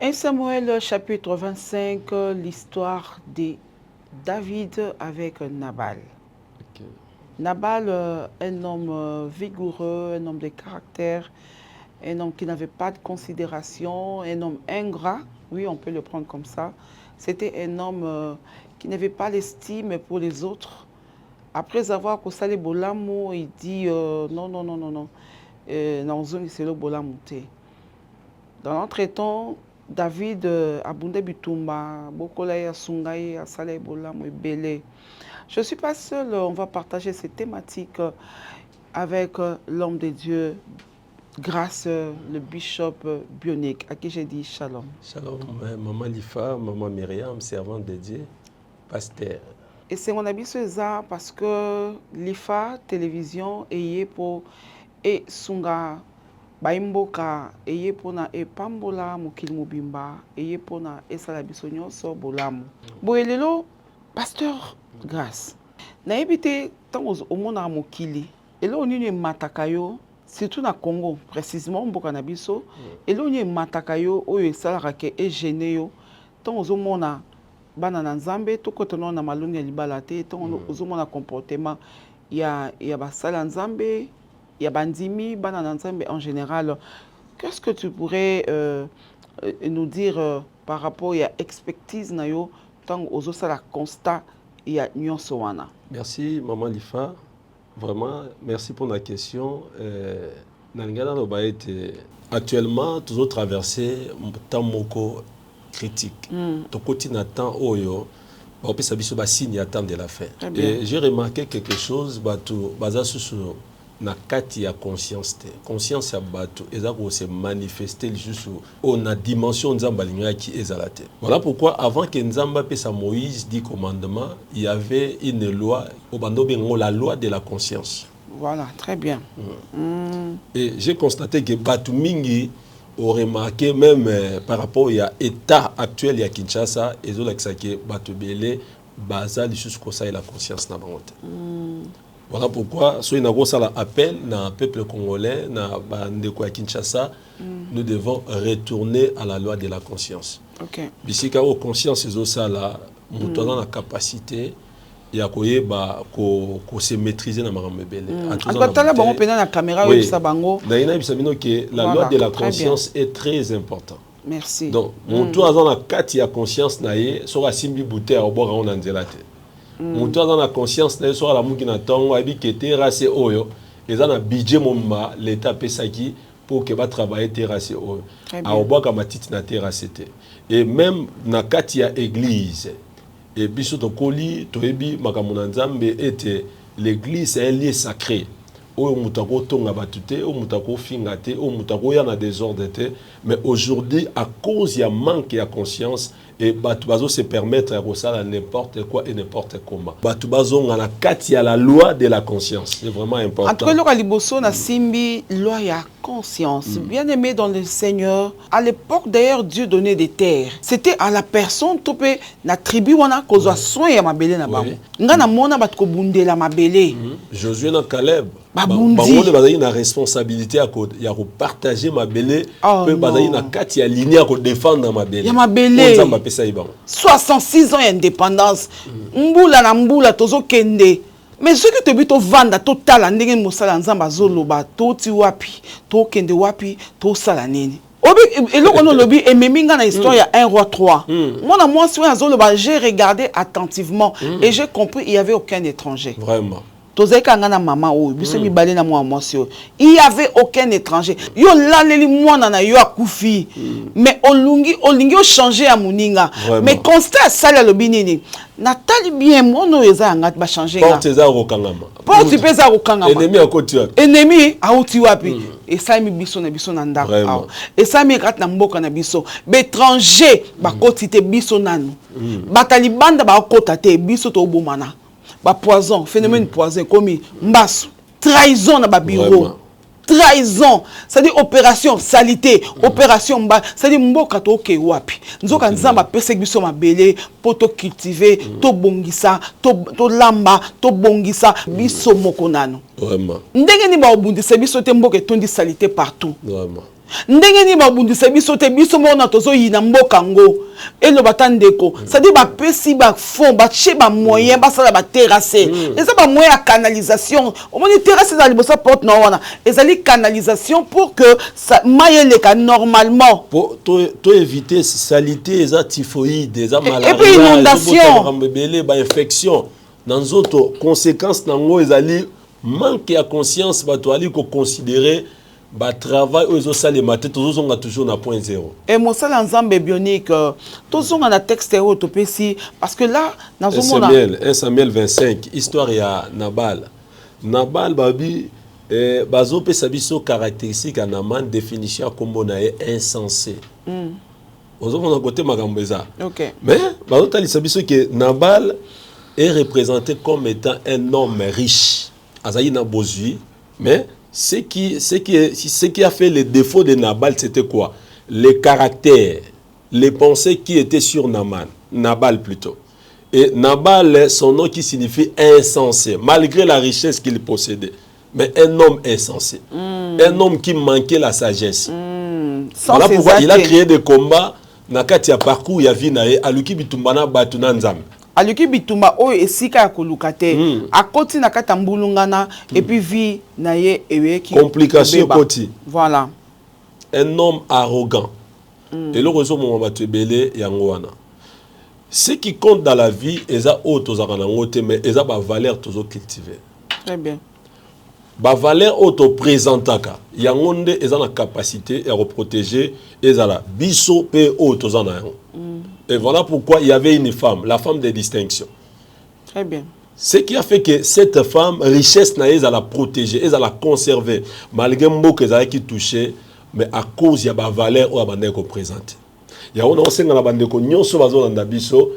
1 Samuel chapitre 25, l'histoire de David avec Nabal. Okay. Nabal, un homme vigoureux, un homme de caractère, un homme qui n'avait pas de considération, un homme ingrat, oui, on peut le prendre comme ça. C'était un homme qui n'avait pas l'estime pour les autres. Après avoir constaté Bolamo, il dit non, non, non, non, non. C'est le Bolamo. Dans l'entretemps, David abunde bitumba, bokolaya sungai, asale Bolamo et belé. Je ne suis pas seule, on va partager ces thématiques avec l'homme de Dieu, grâce le bishop Bionic, à qui j'ai dit shalom. Shalom, maman Lifa, maman Myriam, servante de Dieu, pasteur. Et c'est mon habit ça parce que Lifa, télévision, et pour et sunga baimboka et pour na e pambola mukil mubimba et pour na e salabisonyo so bolamu. Boelelo, pasteur grâce. Na ebité tant au monde à mukili. Et là on est matakayo. Surtout na Congo, précisément, mboka na biso, et là on est matakayo, oyo salarake et généo, tant aux homona, banana nzambe, tout côté non na malungi ya libalate, tant aux homona comportement, il y a basala nzambe, il y a bandimi, banana nzambe en général. Qu'est-ce que tu pourrais nous dire par rapport à l'expertise na yo, tant aux osala constat, il y a nyonsoana. Merci, maman Lifa. Vraiment, merci pour la question. Actuellement, toujours traversé un temps moko critique. Ton quotidien temps oyo, on peut savoir que signe attend de la fin. Et j'ai remarqué quelque chose, basé sur na kati ya conscience te. Conscience ya bato eza ko se manifester juste on a dimension nzamba linga qui ezalate. Voilà pourquoi avant que nzamba pesa Moïse dit commandement, il y avait une loi au bando bengo la loi de la conscience. Voilà, très bien. Et j'ai constaté que bato mingi ont remarqué même par rapport à l'état actuel ya Kinshasa ezola que bato belé basal jusqu'au ça et la conscience na bango. Voilà pourquoi, si nous avons appel dans le peuple congolais, dans le Kinshasa, nous devons retourner à la loi de la conscience. Si nous avons conscience de ça, nous avons la capacité de se maîtriser dans la loi de la conscience est très importante. Merci. Donc, nous avons la conscience, nous avons Moutou dans la conscience ne soit la moukina tongo habité terrassé oyo et dans un budget momba l'état pesaki pour que va travailler terrassé oyo a oboa kama titi na terrassé et même na katia église et biso to koli to ebi makamuna nzambe était l'église est un lieu sacré oyo mutako tonga batute oyo mutako fingate oyo mutako ya na désordre mais aujourd'hui à cause il y a manque de conscience et Batubazo se permettre à ça n'importe quoi et n'importe comment. Batubazo on a kati à la loi de la conscience. C'est vraiment important. Entre le Liboso na simbi loi ya conscience. Bien aimé dans le Seigneur. À l'époque d'ailleurs Dieu donnait des terres. C'était à la personne topé na tribu wana kozwa soin ya mabele na bango. Nga na mona batko bundela mabele. Josué na Caleb. Babundi. Bazali na responsabilité à partager mabele. Pe bazali na kati ya ligne à défendre mabele. Ya mabele. 66 ans d'indépendance. Mbula na mbula tozo kende. Mais ce que tu veux vendre total en ndenge mosala nzamba zoloba to ti wapi to kende wapi to sala nini. Obi eloko no lobi ememinga na histoire ya 1 roi 3. Moi sur zoloba j'ai regardé attentivement et j'ai compris il y avait aucun étranger. Vraiment. Il n'y avait aucun étranger. Yo laleli mwana na yo akufi. Mais olingi changé à muninga. Mais constat sala lo binini. Natali bien mono eza ngat ba changer nga. Porte za rokangama. Porte pesa rokangama. Ennemi akoti wapi. Ennemi auti wapi. Et ça mi biso na ndako. Et ça mi rat na mboka na biso. Étranger ba koti te biso nanu. Batali banda ba kota te biso to bomana. Ba poison, phénomène poison comme mbasu, trahison na ba bureau. Trahison, c'est-à-dire opération salité, opération mba, c'est-à-dire mboka to ke wapi. Nzoka nzamba pese biso mabele poto cultiver, to bongisa, to lamba, to bongisa biso mokonano. Vraiment. Ndenge ni ba obundisa biso te mboka tondi salité partout. Vraiment. ndenge ni babundisa biso te biso mona tozo yina mboka ngo elo batandeko ça dit ba pesi ba fond ba che ba moyen ba sala ba terrasser eza ba moyen à canalisation au moins terrasser dans libosa porte na wana ezali canalisation pour que ça maille ka normalement pour to éviter salité eza typhoïde eza malaria et puis inondation ba infection dans autres conséquences nango ezali manque à conscience ba to ali ko considérer ba travail aux salles matin toujours on a toujours na point zéro et mon sala ensemble bionique tous on a texte autopsie parce que là dans un monde 1 Samuel 25 histoire ya Nabal babi bazo pe sabiso caractéristique à Naman définition comme na insensé aux on a côté magambeza OK mais bazo tali sabiso que Nabal est représenté comme étant un homme riche azayi na bozui mais ce qui a fait le défaut de Nabal, c'était quoi? Les caractères, les pensées qui étaient sur Nabal plutôt. Et Nabal, son nom qui signifie insensé, malgré la richesse qu'il possédait. Mais un homme insensé. Un homme qui manquait la sagesse. Voilà pourquoi il a créé des combats. Nakati a parcours, il y a Vinae, Aluki Bitumbana Batuna Nzam. Aluki bitumba o esika ya kolukate akoti na kata mbulungana et puis vie na ye eweki complication koti voilà un homme arrogant et le réseau mon batebele yango wana ce qui compte dans la vie eza auto zakana ngote mais eza ba valeur tozo cultiver très bien ba valeur auto présentaka yango nde eza na capacité à reprotéger ezala biso pe auto zana yango. Et voilà pourquoi il y avait une femme, la femme de distinction. Très bien. Ce qui a fait que cette femme, richesse, elle a la protéger, elle a la conserver. Malgré le mot qu'elle a touché, mais à cause de la valeur où elle a présenté. Il y a un ancien qui a dit que nous sommes dans biso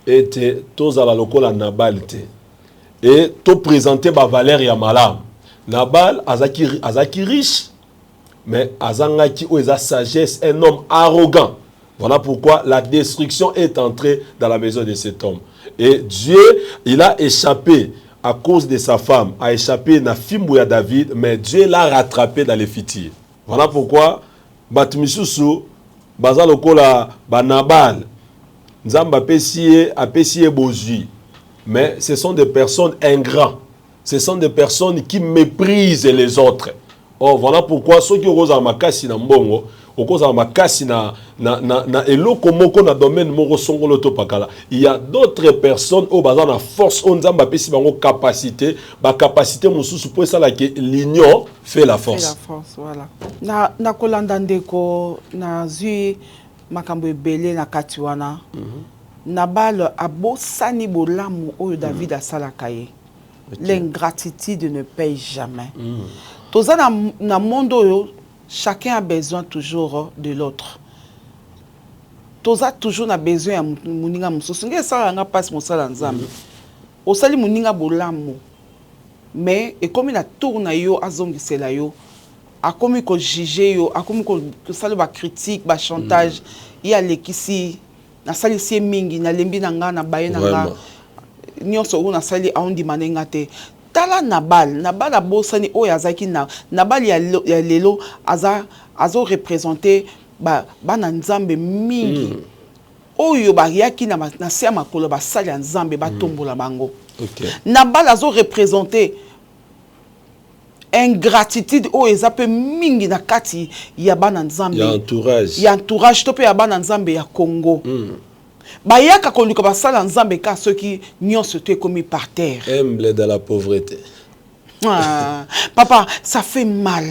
et tous à la locale Nabal et tout présenter la valeur ya malam. Nabal azaki riche, mais azangaki ou a sagesse, un homme arrogant. Voilà pourquoi la destruction est entrée dans la maison de cet homme. Et Dieu, il a échappé à cause de sa femme, a échappé na Fimbouya David, mais Dieu l'a rattrapé dans les fitiers. Voilà pourquoi Batmisusu, Bazalokola, Banabal, Nzamba Pessie Bozui. Mais ce sont des personnes ingrats. Ce sont des personnes qui méprisent les autres. Oh, voilà pourquoi ceux qui ont makasi na mbongo, il y a d'autres personnes qui ont la force, capacité, capacité pour ça que l'union fait la force. Fait la force, voilà. Na kolanda ndeko na zui makambo ebele na katiwana. Nabal abosani bolamu oyo David asalaka ye. L'ingratitude ne paye jamais. Toza na monde chacun a besoin toujours de l'autre. Toza toujours na besoin de muninga mususu. Nge sala nga passe mosala nzambe. Osali muninga bolamu. Mais et comme na tourna yo azongisela yo, akomi ko juger yo, akomi ko sala ba critique, ba chantage, ya lekisi na sali sie mingi na lembi na nga na baye na nga. Nyonso una sali aondi manenga te. Tala Nabal abosani o yazaki Nabal ya lelo azo représenter ba na nzambe mingi oyo ba yaki na se makolo ba sali ya nzambe ba tombola bango. Nabal azo représenter ingratitude o ezape mingi na kati ya bana nzambe ya entourage to pe ya bana nzambe ya Congo. Bayaka koluka basala nzambe ka ceux qui nyonso te commis par terre. Humble de la pauvreté. Ah, papa, ça fait mal.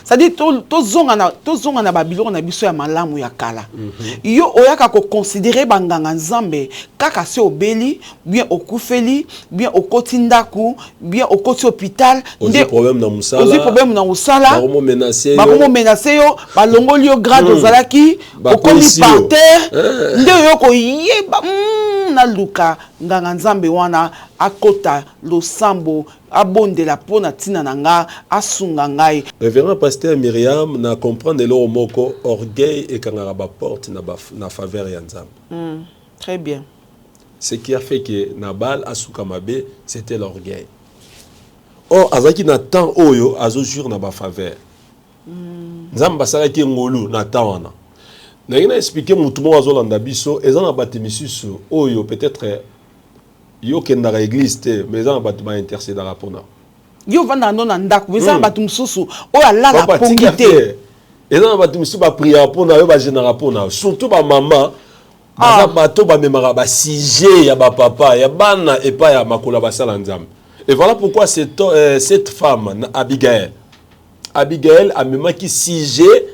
Ça dit to zonga na babiloko na biso ya malamu ya kala. Yo oyaka ko considérer banganga nzambe kaka se obeli, bien okufeli, bien okoti ndaku, bien okoti hôpital, ndé problème na musala. Ozi problème na musala. Bakomo menacer yo. Bakomo menacer yo, balongoli yo grade ozalaki, okomi par terre. Ndé yo ko yeba na luka nganga nzambe wana akota losambo abonde la pona tina nanga asunga ngai. Révérend pasteur Myriam na comprendre le moko orgueil et kangara ba porte na faveur ya nzambe. Très bien. Ce qui a fait que Nabal asuka mabe c'était l'orgueil. Or azaki na temps oyo azo jure na ba faveur. Nzamba sala ki ngolu na tawana. Na ina expliquer mutu mo azolanda biso ezana batemisusu oyo peut-être yo kendara église te mais ezana batu ba intercéder rapona. Yo vanda no na ndako ezana batu mususu oyo alala pongite. Ezana batu mususu ba prière pona yo ba général pona surtout ba maman baza bato ba memara ba sujet ya ba papa ya bana et pas ya makola basala nzambe. Et voilà pourquoi cette femme Abigail a même qui sujet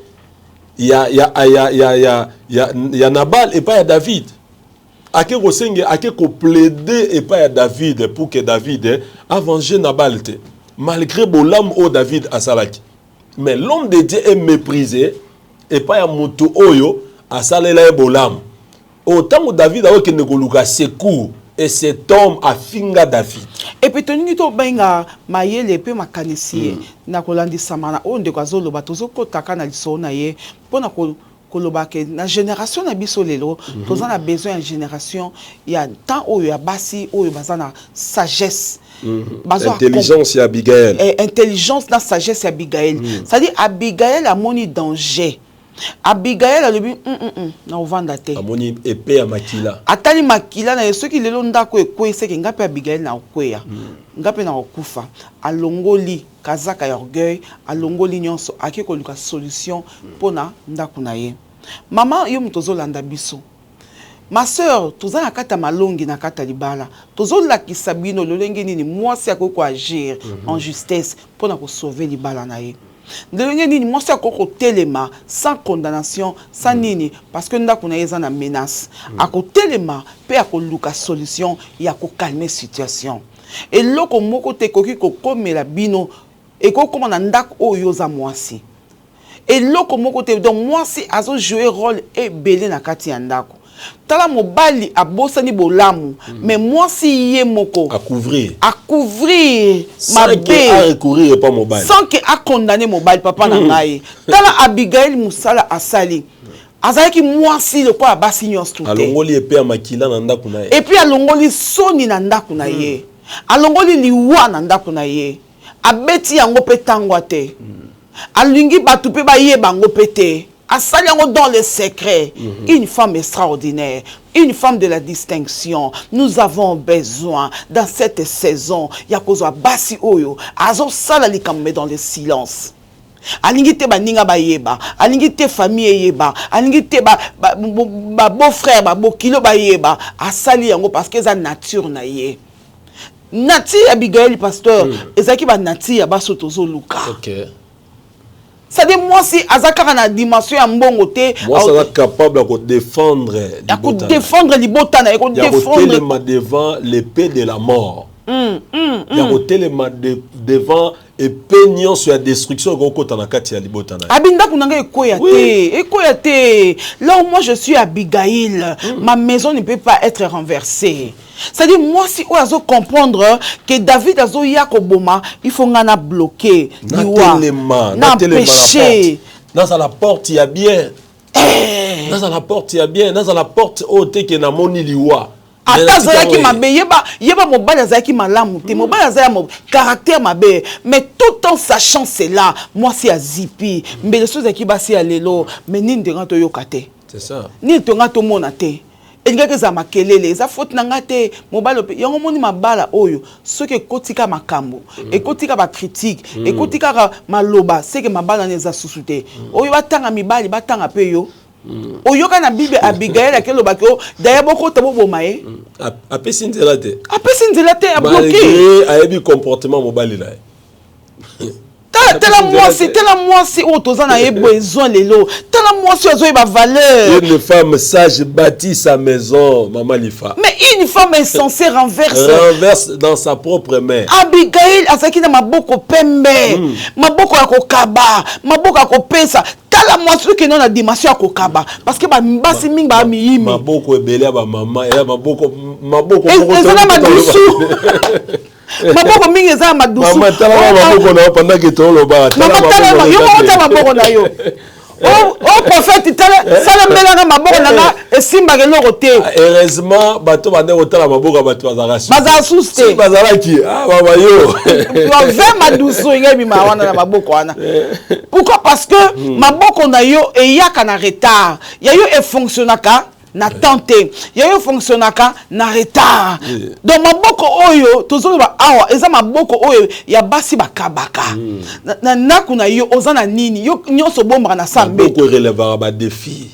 il y a Nabal et pas à David. Ake ko plaider et pas à David pour que David a vengé Nabal malgré bolam o David a salaki. Mais l'homme de Dieu est méprisé et pas à mutu oyo a salela bolam. Autant David a eu que negoluka secours et cet homme a finga David. Et puis toni to benga mayele pe makanisi na kolandi samana onde kwa zolo batozo kotaka na liso na ye pona koloba ke na génération na biso lelo toza na besoin de génération ya temps oyo ya basi oyo bazana sagesse intelligence ya Abigail intelligence na sagesse ya Abigail c'est-à-dire Abigail a moni danger. Abigail a lebi na ovanda te amoni épée ya makila atali makila na yeso ki lelo ndako ekwese ke ngape Abigail na okweya ngape na okufa alongoli kazaka ya orgueil alongoli nyonso akiko luka solution pona ndako na ye mama yo mutozo landa biso ma sœur toza na kata malongi na kata libala tozo lakisa bino lolenge nini mwasi akoko agir en justesse pona ko sauver libala na ye. Ndenge nini mwasi akoko telema sans condamnation sans nini parce que ndako na yeza na menace ako telema pe ako luka solution ya ko calmer situation et loko moko te koki ko komela bino et ko koma na ndako oyo za mwasi et loko moko te donc mwasi azo jouer rôle et belé na kati ya ndako tala mobali abosani bolamu mais mwasi ye moko à couvrir ma bé à recourir pas mobile sans que a condamné mobile papa na ngai tala Abigail musala asali azaki mwasi le kwa basi nyos tout alongoli épée ya makila na ndako na ye et puis alongoli soni na ndako na ye alongoli liwa na ndako na ye abeti yango pe tangwa te alingi batu pe ba ye bango pete asali yango dans le secret une femme extraordinaire, une femme de la distinction. Nous avons besoin dans cette saison yakozo basi oyo azo sala likambe dans le silence. Alingi te ba ninga ba yeba, alingi te famille yeba, alingi te ba beau frère ba beau kilo ba yeba, asali yango parce que za nature na ye. Nati Abigail pasteur, ezaki ba nati ya baso tozo luka. OK. C'est-à-dire moi si azaka na dimension ya mbongo te moi ça va capable de défendre libotana et défendre devant l'épée de la mort. Il y a devant épée sur la destruction ko na kati ya libotana. Abinda kunanga ekoya te. Là où moi je suis Abigail, ma maison ne peut pas être renversée. C'est-à-dire, moi, si on doit comprendre que David a boma, il faut ngana bloquer. Na péché. Dans la porte, il y a bien. Dans la porte, il y a bien. Dans la porte, haute, qui na moni liwa. Atazaki mabe, yeba mobile azaki malamu te, mobile azaki mo caractère mabe, mais tout en sachant cela, moi si azipi, mais les choses qui basi alelo, mais ni ndengato yokate. C'est ça. Ni ndengato monate. Elingaki za makelele eza faute nanga te mobile yango moni mabala oyo soki kotika makambo ekotika ba critique ekotika maloba seke mabala neza susute oyo batanga mibali batanga pe yo oyo kana bible Abigail akeloba ko daya boko tabo bomaye apesi nzela te a bloqué ayebi comportement mobile là tela moi si autoza na besoin lelo tela moi si ozo ba valeur une femme sage bâtit sa maison maman Lifa mais une femme insensée renverse dans sa propre main. Abigail asaki na maboko pembe maboko ya kokaba maboko ya kopesa tala moi si que non na dimension ya kokaba parce que ba mbasi mingi ba miyimi maboko ebele ba maman et maboko ezana madusu maboko mingi eza madusu mama tala maboko na pendant que to loba mama tala yo maboko na yo oh prophète ça mbela na maboko nanga esimba ke loko te heureusement bato bande otala maboko bato bazala suste bazala ki baba yo va vraiment doucement ngebi ma wana na maboko wana pourquoi parce que maboko na yo eyaka na retard ya yo e fonctionnaka na tante ya yo fonctionnaka na retard donc maboko oyo tozoloba awa eza maboko oyo ya basi bakabaka na naku na yo oza na nini yo nyonso bombaka na sambe maboko relevera ba défi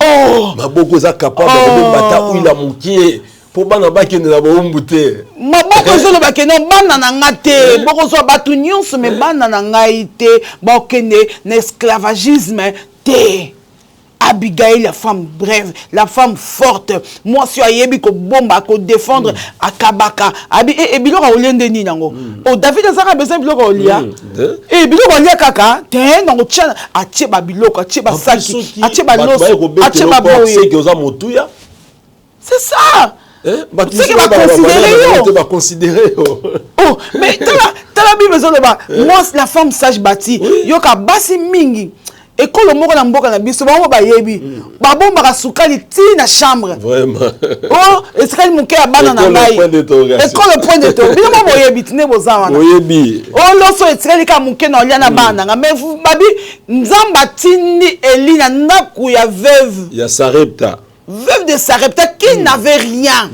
maboko za capable de bata uila mukie po bana bakende na bombu te maboko zoloba ke no bana na ngate boko zo batu nyonso me bana na ngai te bakende na esclavagisme te. Abigail, la femme brève, la femme forte. Moi, si ayebi ko bomba, ko défendre à Kabaka. Abi et biloko olende ni nango. O David azaka besoin biloko olia. Et biloko olia kaka, te nango tchana atie ba biloko, atie ba saki, atie ba loso, atie ba boye. C'est ça. C'est que va considérer. Oh, mais t'as bien besoin de ba. Moi, la femme sage bâtie, yoka basi mingi. Et quand le mot na mboka na biso ba ba yebi ba bomba ka sukali ti na chambre vraiment oh et c'est quand mon cœur bana na ngai et quand le point de temps bien mo yebi tine boza wana oyebi oh loso et c'est quand mon cœur na lia na bana mais babi nzamba tindi elina naku ya veuve ya Sarepta de Sarepta qui n'avait rien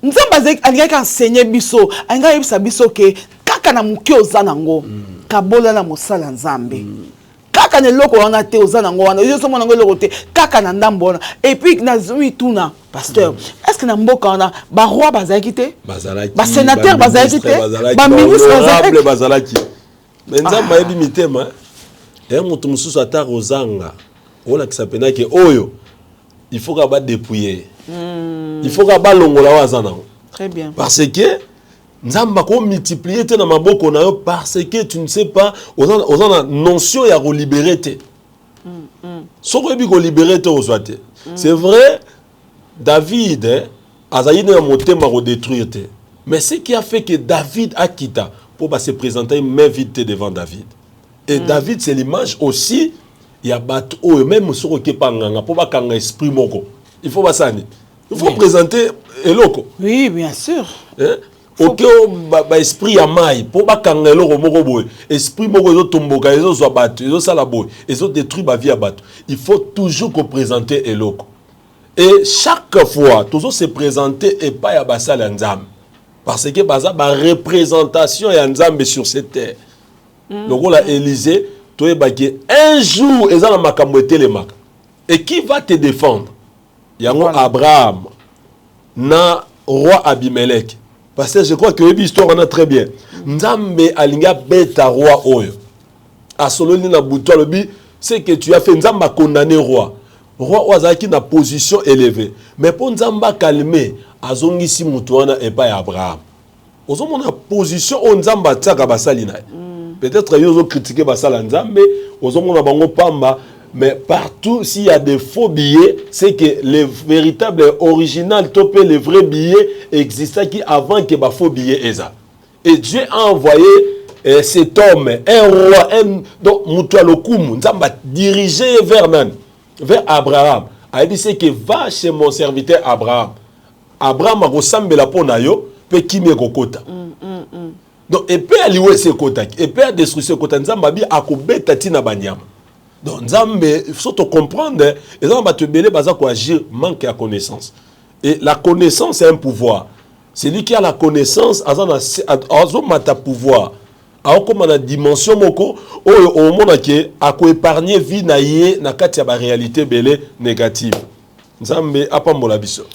nzamba zek alika ka enseigner biso anga yebisa biso ke kaka na muke ozanango kabola na mosala nzambe kaka ne loko wana te ozana ngo wana yo somo ngo loko te kaka na ndambo wana et puis na zui tuna pasteur est-ce que na mboka wana ba roi bazalaki te ba sénateur bazalaki te ba ministre bazalaki mais nzamba yebi mitema et mutu mususu ata rozanga ola kisapena ke oyo il faut ka ba dépouiller il faut ka ba longola wazana très bien parce que Nzamba ko multiplier te na maboko na yo parce que tu ne sais pas ozana notion ya libérer te. Soko ebi ko libérer te ozwate. C'est vrai David azayi na motema ko détruire te. Mais ce qui a fait que David a quitté pour se présenter main vide devant David. Et David c'est l'image aussi il y a bato même soko ke panganga pour ba kanga esprit moko. Il faut basani. Il faut présenter eloko. Oui, bien sûr. Ok, esprit ya mai pour ba kangelo moko boy esprit moko zo tomboka zo zo bato zo sala boy zo détruire ba vie ya bato il faut toujours qu'on présenter eloko et chaque fois toujours se présenter et pas ya basala nzambe parce que baza ba représentation ya nzambe sur cette terre donc la Élysée toi baki un jour ezala makambo etelemaka et qui va te défendre yango Abraham na roi Abimelech. Parce que je crois que l'histoire en a très bien. Nzambe alinga beta roi oyo. A soloni na buto lobi, c'est que tu as fait Nzamba condamné roi. Roi Ozaki na position élevée. Mais pour Nzamba calmer, azongisi mutuana et pas Abraham. Ozo mona position on Nzamba tsaka basali na. Peut-être yozo critiquer basala Nzambe, ozo mona bango pamba. Mais partout, s'il y a des faux billets, c'est que les véritables originaux, topé les vrais billets existaient qui avant que les faux billets aient. Et Dieu a envoyé cet homme, un roi, donc Moutoualokoum, dirigé vers Abraham. Il dit c'est que va chez mon serviteur Abraham. Abraham a ressemblé la ponayo, peut qui me kokota. Donc et peut aller ce kota, et peut détruire ce kota. Nzambabi a kobeta tina banyama. Donc, il faut comprendre, et ça va te belé, agir, manque de connaissance. Et la connaissance, c'est un pouvoir. Celui qui a la connaissance, a un pouvoir. Alors, comme la dimension, au monde qui a épargné vie na katia ba réalité belé négative. Nzambe, apambola biso.